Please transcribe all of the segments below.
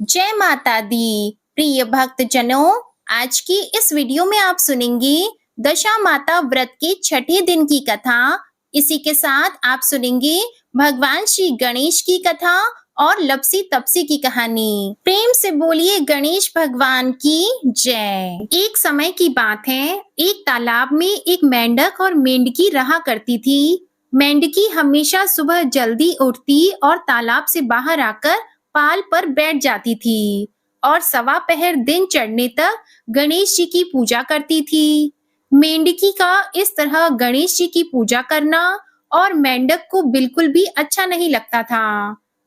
जय माता दी। प्रिय भक्तजनों, आज की इस वीडियो में आप सुनेंगे दशा माता व्रत के छठे दिन की कथा। इसी के साथ आप सुनेंगे भगवान श्री गणेश की कथा और लपसी तपसी की कहानी। प्रेम से बोलिए गणेश भगवान की जय। एक समय की बात है, एक तालाब में एक मेंढक और मेंढकी रहा करती थी। मेंढकी हमेशा सुबह जल्दी उठती और तालाब से बाहर आकर पाल पर बैठ जाती थी और सवा पहर दिन चढ़ने तक गणेश जी की पूजा करती थी। मेंढकी का इस तरह गणेश जी की पूजा करना और मेंढक को बिल्कुल भी अच्छा नहीं लगता था।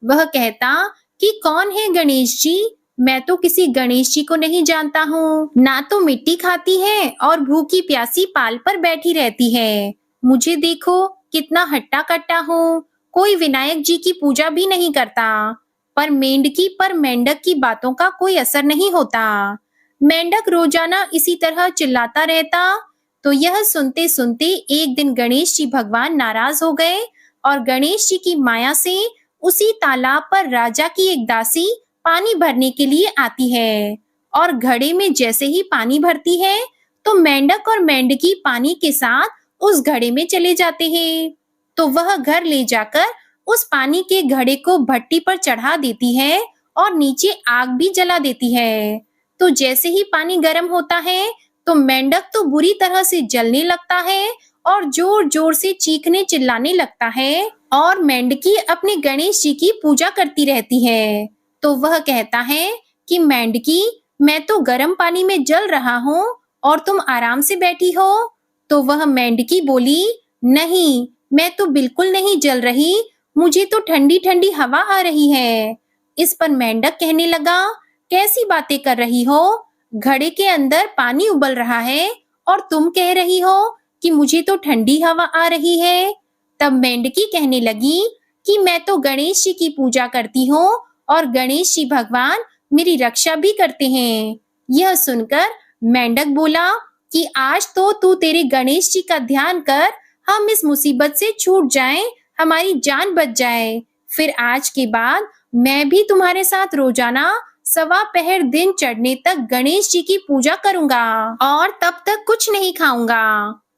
वह कहता कि कौन है गणेश जी? मैं तो किसी गणेश जी को नहीं जानता हूँ। ना तो मिट्टी खाती है और भूखी प्यासी पाल पर बैठी रहती है। मुझे देखो कितना हट्टा कट्टा हूँ। कोई विनायक जी की पूजा भी नहीं करता। पर मेंढकी पर मेंढक की बातों का कोई असर नहीं होता। मेंढक रोजाना इसी तरह चिल्लाता रहता। तो यह सुनते सुनते एक दिन गणेश जी भगवान नाराज हो गए और गणेश जी की माया से उसी तालाब पर राजा की एक दासी पानी भरने के लिए आती है और घड़े में जैसे ही पानी भरती है तो मेंढक और मेंढकी पानी के साथ उस घड़े में चले जाते हैं। तो वह घर ले जाकर उस पानी के घड़े को भट्टी पर चढ़ा देती है और नीचे आग भी जला देती है। तो जैसे ही पानी गर्म होता है तो मेंढक तो बुरी तरह से जलने लगता है और जोर जोर से चीखने चिल्लाने लगता है और मेंढकी अपने गणेश जी की पूजा करती रहती है। तो वह कहता है कि मेंढकी, मैं तो गर्म पानी में जल रहा हूँ और तुम आराम से बैठी हो। तो वह मेंढकी बोली, नहीं, मैं तो बिल्कुल नहीं जल रही, मुझे तो ठंडी ठंडी हवा आ रही है। इस पर मेंढक कहने लगा, कैसी बातें कर रही हो? घड़े के अंदर पानी उबल रहा है और तुम कह रही हो कि मुझे तो ठंडी हवा आ रही है। तब मेंढकी कहने लगी कि मैं तो गणेश जी की पूजा करती हूँ और गणेश जी भगवान मेरी रक्षा भी करते हैं। यह सुनकर मेंढक बोला कि आज तो तू तेरे गणेश जी का ध्यान कर, हम इस मुसीबत से छूट जाएं, हमारी जान बच जाए। फिर आज के बाद मैं भी तुम्हारे साथ रोजाना सवा पहर दिन चढ़ने तक गणेश जी की पूजा करूंगा और तब तक कुछ नहीं खाऊंगा।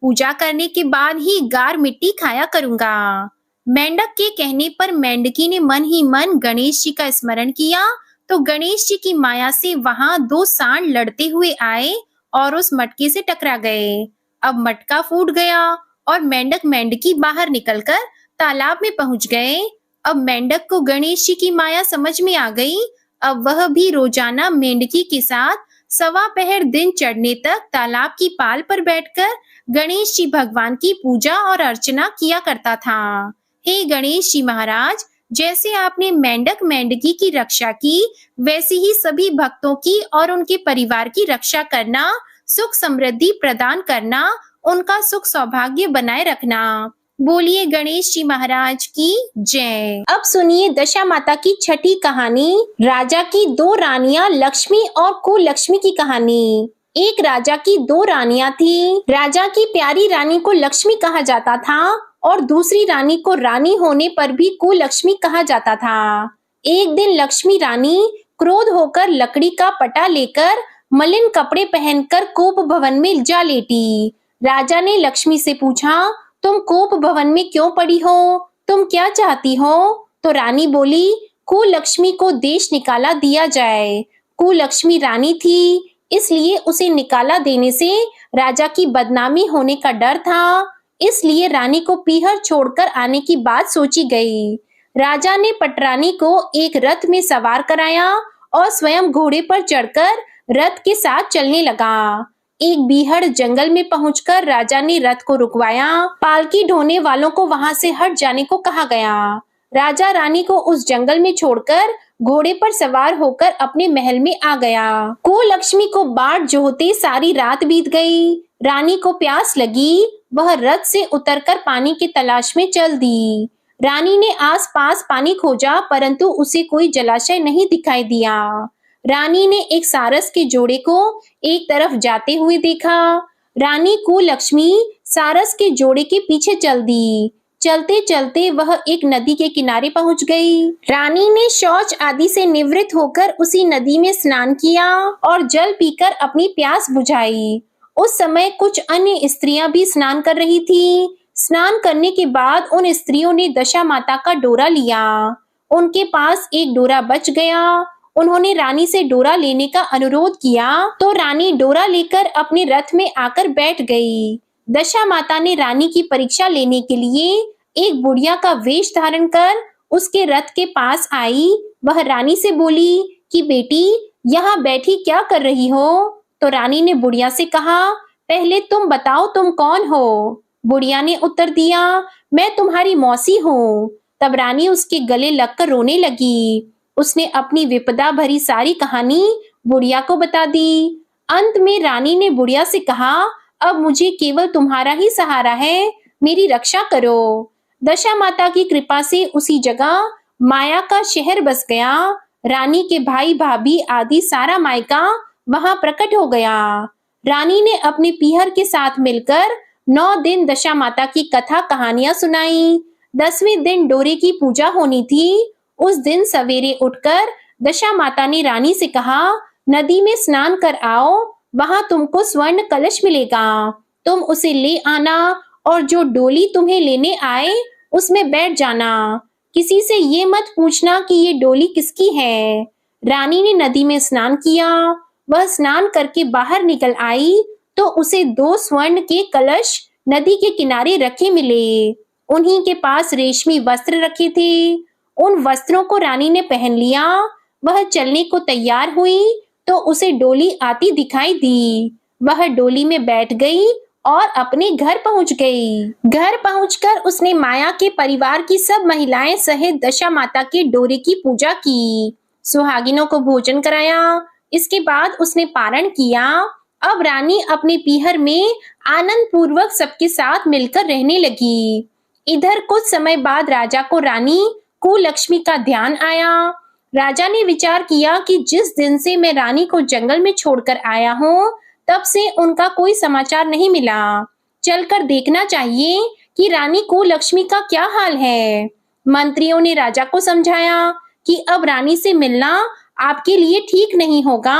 पूजा करने के बाद ही गार मिट्टी खाया करूंगा। मेंढक के कहने पर मेंढकी ने मन ही मन गणेश जी का स्मरण किया। तो गणेश जी की माया से वहां दो सांड लड़ते हुए आए और उस मटके से टकरा गए। अब मटका फूट गया और मेंढक मेंढकी बाहर निकलकर तालाब में पहुंच गए। अब मेंढक को गणेश जी की माया समझ में आ गई। अब वह भी रोजाना मेंढकी के साथ सवा पहर दिन चढ़ने तक तालाब की पाल पर बैठकर गणेश जी भगवान की पूजा और अर्चना किया करता था। हे गणेश जी महाराज, जैसे आपने मेंढक मेंढकी की रक्षा की, वैसे ही सभी भक्तों की और उनके परिवार की रक्षा करना, सुख समृद्धि प्रदान करना, उनका सुख सौभाग्य बनाए रखना। बोलिए गणेश जी महाराज की जय। अब सुनिए दशा माता की छठी कहानी, राजा की दो रानियां लक्ष्मी और कुलक्ष्मी की कहानी। एक राजा की दो रानियां थी। राजा की प्यारी रानी को लक्ष्मी कहा जाता था और दूसरी रानी को रानी होने पर भी कुलक्ष्मी कहा जाता था। एक दिन लक्ष्मी रानी क्रोध होकर लकड़ी का पटा लेकर मलिन कपड़े पहनकर कोप भवन में जा लेटी। राजा ने लक्ष्मी से पूछा, तुम कोप भवन में क्यों पड़ी हो? तुम क्या चाहती हो? तो रानी बोली, कुलक्ष्मी को देश निकाला दिया जाए। कुलक्ष्मी रानी थी, इसलिए उसे निकाला देने से राजा की बदनामी होने का डर था। इसलिए रानी को पीहर छोड़कर आने की बात सोची गई। राजा ने पटरानी को एक रथ में सवार कराया और स्वयं घोड़े पर चढ़कर रथ के साथ चलने लगा। एक बीहड़ जंगल में पहुंचकर राजा ने रथ को रुकवाया। पालकी ढोने वालों को वहां से हट जाने को कहा गया। राजा रानी को उस जंगल में छोड़कर घोड़े पर सवार होकर अपने महल में आ गया। कुलक्ष्मी को बाट जोहते सारी रात बीत गई। रानी को प्यास लगी, वह रथ से उतरकर पानी की तलाश में चल दी। रानी ने आसपास पानी खोजा, परंतु उसे कोई जलाशय नहीं दिखाई दिया। रानी ने एक सारस के जोड़े को एक तरफ जाते हुए देखा। रानी कुलक्ष्मी सारस के जोड़े के पीछे चल दी। चलते चलते वह एक नदी के किनारे पहुंच गई। रानी ने शौच आदि से निवृत्त होकर उसी नदी में स्नान किया और जल पीकर अपनी प्यास बुझाई। उस समय कुछ अन्य स्त्रियां भी स्नान कर रही थीं। स्नान करने के बाद उन स्त्रियों ने दशा माता का डोरा लिया। उनके पास एक डोरा बच गया। उन्होंने रानी से डोरा लेने का अनुरोध किया तो रानी डोरा लेकर अपने रथ में आकर बैठ गई। दशा माता ने रानी की परीक्षा लेने के लिए एक बुढ़िया का वेश धारण कर उसके रथ के पास आई। वह रानी से बोली कि बेटी, यहाँ बैठी क्या कर रही हो? तो रानी ने बुढ़िया से कहा, पहले तुम बताओ तुम कौन हो? बुढ़िया ने उत्तर दिया, मैं तुम्हारी मौसी हूँ। तब रानी उसके गले लगकर रोने लगी। उसने अपनी विपदा भरी सारी कहानी बुढ़िया को बता दी। अंत में रानी ने बुढ़िया से कहा, अब मुझे केवल तुम्हारा ही सहारा है, मेरी रक्षा करो। दशा माता की कृपा से उसी जगह माया का शहर बस गया। रानी के भाई भाभी आदि सारा मायका वहां प्रकट हो गया। रानी ने अपने पीहर के साथ मिलकर 9 दिन दशा माता की कथा कहानियां सुनाई। 10वें दिन डोरे की पूजा होनी थी। उस दिन सवेरे उठकर दशा माता ने रानी से कहा, नदी में स्नान कर आओ, वहां तुमको स्वर्ण कलश मिलेगा, तुम उसे ले आना और जो डोली तुम्हें लेने आए उसमें बैठ जाना। किसी से ये मत पूछना कि ये डोली किसकी है। रानी ने नदी में स्नान किया। वह स्नान करके बाहर निकल आई तो उसे 2 स्वर्ण के कलश नदी के किनारे रखे मिले। उन्हीं के पास रेशमी वस्त्र रखे थे। उन वस्त्रों को रानी ने पहन लिया। वह चलने को तैयार हुई तो उसे डोली आती दिखाई दी। वह डोली में बैठ गई और अपने घर पहुंच गई। घर पहुंचकर उसने माया के परिवार की सब महिलाएं सहित दशा माता के डोरे की पूजा की, सुहागिनों को भोजन कराया। इसके बाद उसने पारण किया। अब रानी अपने पीहर में आनंद पूर्वक सबके साथ मिलकर रहने लगी। इधर कुछ समय बाद राजा को रानी कुलक्ष्मी का ध्यान आया। राजा ने विचार किया कि जिस दिन से मैं रानी को जंगल में छोड़कर आया हूँ, तब से उनका कोई समाचार नहीं मिला। चलकर देखना चाहिए कि रानी कुलक्ष्मी का क्या हाल है। मंत्रियों ने राजा को समझाया कि अब रानी से मिलना आपके लिए ठीक नहीं होगा,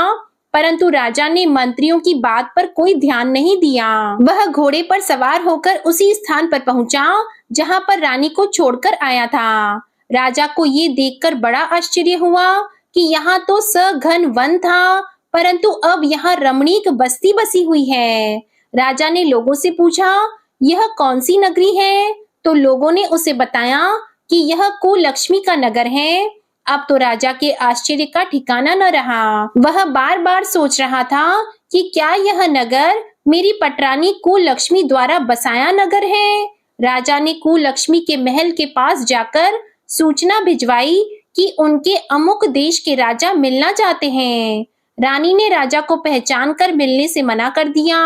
परंतु राजा ने मंत्रियों की बात पर कोई ध्यान नहीं दिया। वह घोड़े पर सवार होकर उसी स्थान पर पहुंचा जहां पर रानी को छोड़कर आया था। राजा को ये देखकर बड़ा आश्चर्य हुआ कि यहाँ तो सघन वन था, परंतु अब यहाँ रमणीक बस्ती बसी हुई है। राजा ने लोगों से पूछा, यह कौन सी नगरी है? तो लोगों ने उसे बताया कि यह कुलक्ष्मी का नगर है। अब तो राजा के आश्चर्य का ठिकाना न रहा। वह बार बार सोच रहा था कि क्या यह नगर मेरी पटरानी कुलक्ष्मी द्वारा बसाया नगर है। राजा ने कुलक्ष्मी के महल के पास जाकर सूचना भिजवाई कि उनके अमुक देश के राजा मिलना चाहते हैं। रानी ने राजा को पहचान कर मिलने से मना कर दिया,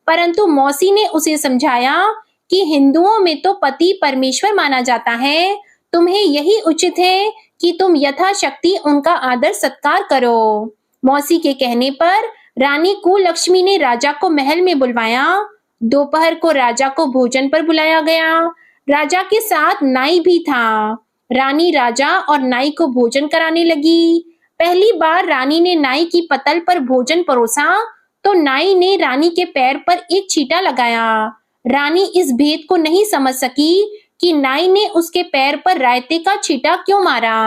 परंतु मौसी ने उसे समझाया कि हिंदुओं में तो पति परमेश्वर माना जाता है। तुम्हें यही उचित है कि तुम यथाशक्ति उनका आदर सत्कार करो। मौसी के कहने पर रानी कुलक्ष्मी ने राजा को महल में बुलवाया। दोपहर को राजा को भोजन पर बुलाया गया। राजा के साथ नाई भी था। रानी राजा और नाई को भोजन कराने लगी। पहली बार रानी ने नाई की पतल पर भोजन परोसा तो नाई ने रानी के पैर पर एक छींटा लगाया। रानी इस भेद को नहीं समझ सकी कि नाई ने उसके पैर पर रायते का छींटा क्यों मारा।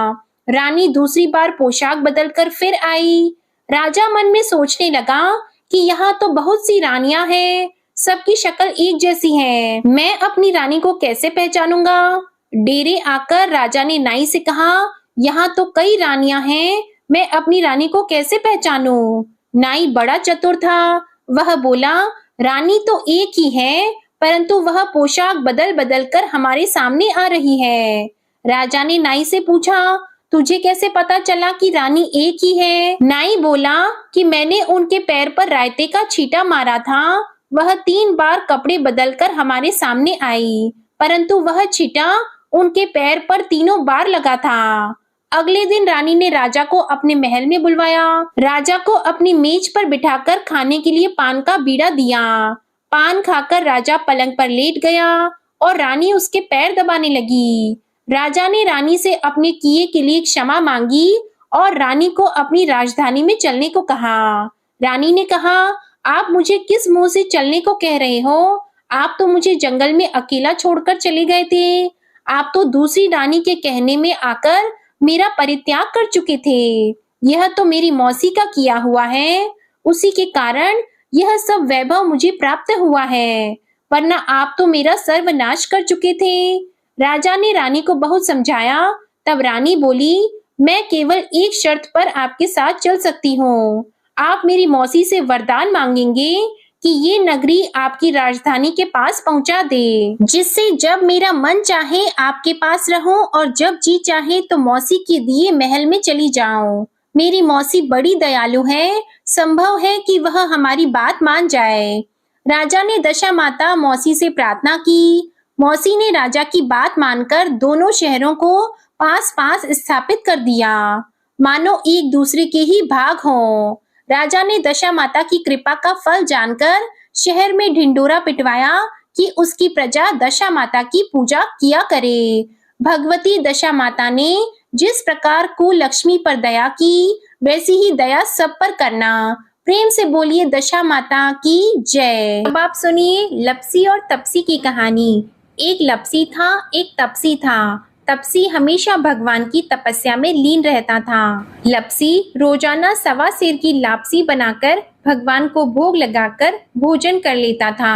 रानी दूसरी बार पोशाक बदलकर फिर आई। राजा मन में सोचने लगा कि यहाँ तो बहुत सी रानियां हैं, सबकी शक्ल एक जैसी है, मैं अपनी रानी को कैसे पहचानूंगा। डेरे आकर राजा ने नाई से कहा, यहाँ तो कई रानियां हैं, मैं अपनी रानी को कैसे पहचानूं। नाई बड़ा चतुर था। वह बोला, रानी तो एक ही है, परंतु वह पोशाक बदल बदल कर हमारे सामने आ रही है। राजा ने नाई से पूछा, तुझे कैसे पता चला कि रानी एक ही है। नाई बोला कि मैंने उनके पैर पर रायते का छींटा मारा था। वह 3 बार कपड़े बदलकर हमारे सामने आई, परंतु वह छींटा उनके पैर पर तीनों बार लगा था। अगले दिन रानी ने राजा को अपने महल में बुलवाया। राजा को अपनी मेज पर बिठाकर खाने के लिए पान का बीड़ा दिया। पान खाकर राजा पलंग पर लेट गया और रानी उसके पैर दबाने लगी। राजा ने रानी से अपने किए के लिए क्षमा मांगी और रानी को अपनी राजधानी में चलने को कहा। रानी ने कहा, आप मुझे किस मुंह से चलने को कह रहे हो? आप तो मुझे जंगल में अकेला छोड़कर चले गए थे। आप तो दूसरी रानी के कहने में आकर मेरा परित्याग कर चुके थे। यह तो मेरी मौसी का किया हुआ है। उसी के कारण यह सब वैभव मुझे प्राप्त हुआ है, वरना आप तो मेरा सर्वनाश कर चुके थे। राजा ने रानी को बहुत समझाया। तब रानी बोली, मैं केवल एक शर्त पर आपके साथ चल सकती हूँ। आप मेरी मौसी से वरदान मांगेंगे कि ये नगरी आपकी राजधानी के पास पहुंचा दे, जिससे जब मेरा मन चाहे आपके पास रहूं और जब जी चाहे तो मौसी के दिए महल में चली जाऊं। मेरी मौसी बड़ी दयालु है, संभव है कि वह हमारी बात मान जाए। राजा ने दशा माता मौसी से प्रार्थना की। मौसी ने राजा की बात मानकर दोनों शहरों को पास पास स्थापित कर दिया, मानो एक दूसरे के ही भाग हों। राजा ने दशा माता की कृपा का फल जानकर शहर में ढिंडोरा पिटवाया कि उसकी प्रजा दशा माता की पूजा किया करे। भगवती दशा माता ने जिस प्रकार कुलक्ष्मी पर दया की, वैसी ही दया सब पर करना। प्रेम से बोलिए दशा माता की जय। अब आप सुनिए लपसी और तपसी की कहानी। एक लपसी था, एक तपसी था। तपसी हमेशा भगवान की तपस्या में लीन रहता था। लपसी रोजाना सवा सेर की लापसी बनाकर भगवान को भोग लगाकर भोजन कर लेता था।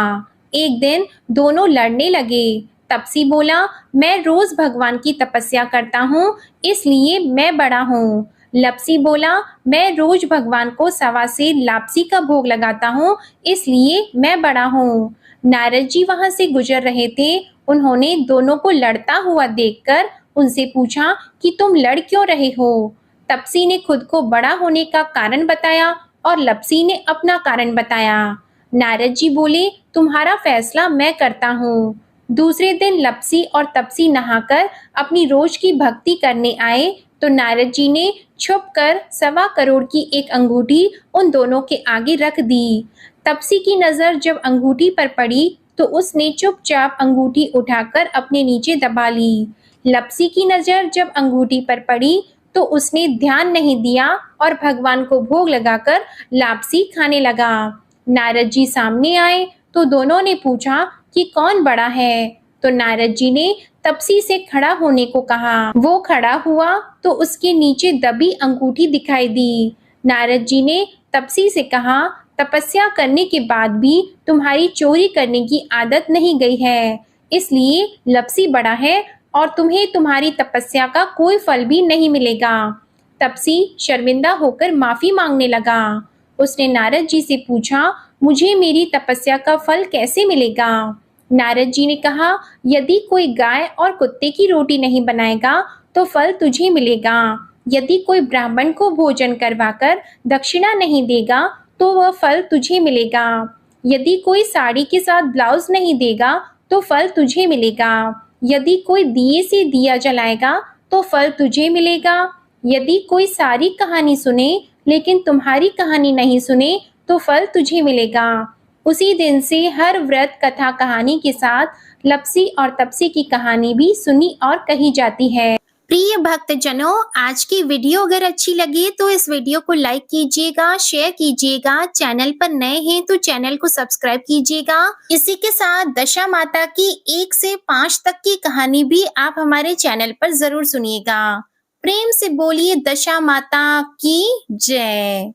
एक दिन दोनों लड़ने लगे। तपसी बोला, मैं रोज भगवान की तपस्या करता हूँ, इसलिए मैं बड़ा हूँ। लपसी बोला, मैं रोज भगवान को सवा सेर लापसी का भोग लगाता हूँ, इसलिए मैं बड़ा हूँ। नारद जी वहां से गुजर रहे थे। उन्होंने दोनों को लड़ता हुआ देखकर उनसे पूछा कि तुम लड़ क्यों रहे हो? तपसी ने खुद को बड़ा होने का कारण बताया और लपसी ने अपना कारण बताया। नारद जी बोले, तुम्हारा फैसला मैं करता हूँ। दूसरे दिन लपसी और तपसी नहाकर अपनी रोज की भक्ति करने आए तो नारद जी ने छुपकर 1.25 करोड़ की एक अंगूठी उन दोनों के आगे रख दी। तपसी की नजर जब अंगूठी पर पड़ी तो उसने चुपचाप अंगूठी उठाकर अपने नीचे दबा ली। लपसी की नजर जब अंगूठी पर पड़ी तो उसने ध्यान नहीं दिया और भगवान को भोग लगाकर लापसी खाने लगा। नारद जी सामने आए तो दोनों ने पूछा कि कौन बड़ा है, तो नारद जी ने तपसी से खड़ा होने को कहा। वो खड़ा हुआ तो उसके नीचे दबी अंगूठी दिखाई दी। नारद जी ने तपसी से कहा, तपस्या करने के बाद भी तुम्हारी चोरी करने की आदत नहीं गई है, इसलिए लपसी बड़ा है और तुम्हें तुम्हारी तपस्या का कोई फल भी नहीं मिलेगा। तपसी शर्मिंदा होकर माफी मांगने लगा। उसने नारद जी से पूछा, मुझे मेरी तपस्या का फल कैसे मिलेगा? नारद जी ने कहा, यदि कोई गाय और कुत्ते की रोटी नहीं बनाएगा तो फल तुझे मिलेगा। यदि कोई ब्राह्मण को भोजन करवाकर दक्षिणा नहीं देगा तो वह फल तुझे मिलेगा। यदि कोई साड़ी के साथ ब्लाउज नहीं देगा तो फल तुझे मिलेगा। यदि कोई दिए से दिया जलाएगा तो फल तुझे मिलेगा। यदि कोई सारी कहानी सुने लेकिन तुम्हारी कहानी नहीं सुने तो फल तुझे मिलेगा। उसी दिन से हर व्रत कथा कहानी के साथ लपसी और तपसी की कहानी भी सुनी और कही जाती है। प्रिय भक्तजनों, आज की वीडियो अगर अच्छी लगी तो इस वीडियो को लाइक कीजिएगा, शेयर कीजिएगा। चैनल पर नए हैं तो चैनल को सब्सक्राइब कीजिएगा। इसी के साथ दशा माता की 1 से 5 तक की कहानी भी आप हमारे चैनल पर जरूर सुनिएगा। प्रेम से बोलिए दशा माता की जय।